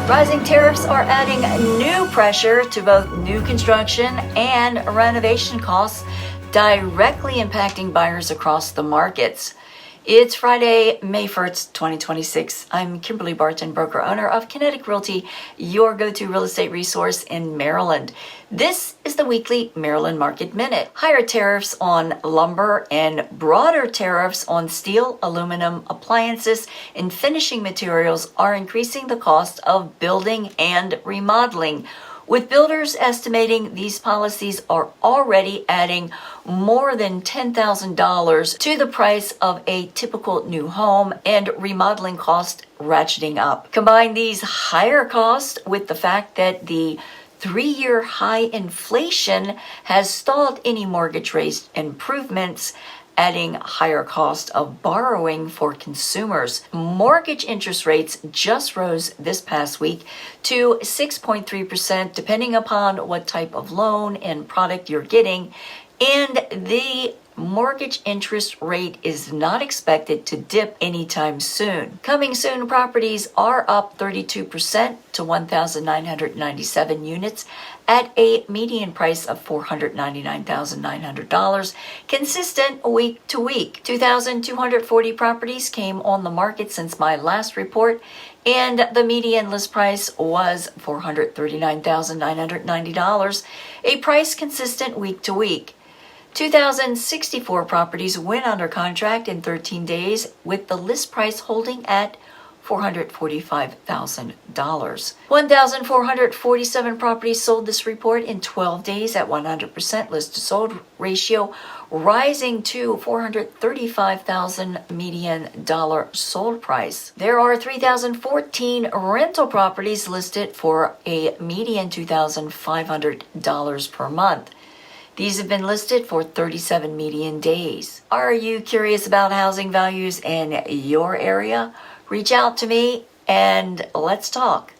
Rising tariffs are adding new pressure to both new construction and renovation costs, directly impacting buyers across the markets. It's Friday, May 1st, 2026. I'm Kimberly Barton, broker owner of Kinetic Realty, your go-to real estate resource in Maryland. This is the weekly Maryland Market Minute. Higher tariffs on lumber and broader tariffs on steel, aluminum, appliances, and finishing materials are increasing the cost of building and remodeling, with builders estimating these policies are already adding more than $10,000 to the price of a typical new home and remodeling costs ratcheting up. Combine these higher costs with the fact that the 3-year high inflation has stalled any mortgage rate improvements, adding higher cost of borrowing for consumers. Mortgage interest rates just rose this past week to 6.3%, depending upon what type of loan and product you're getting. And the mortgage interest rate is not expected to dip anytime soon. Coming soon properties are up 32% to 1,997 units at a median price of $499,900, consistent week to week. 2,240 properties came on the market since my last report, and the median list price was $439,990, a price consistent week to week. 2,064 properties went under contract in 13 days, with the list price holding at $445,000. 1,447 properties sold this report in 12 days at 100% list to sold ratio, rising to $435,000 median dollar sold price. There are 3,014 rental properties listed for a median $2,500 per month. These have been listed for 37 median days. Are you curious about housing values in your area? Reach out to me and let's talk.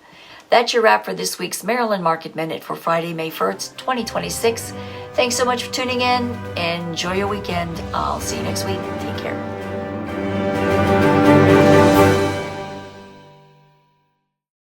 That's your wrap for this week's Maryland Market Minute for Friday, May 1st, 2026. Thanks so much for tuning in. Enjoy your weekend. I'll see you next week. Take care.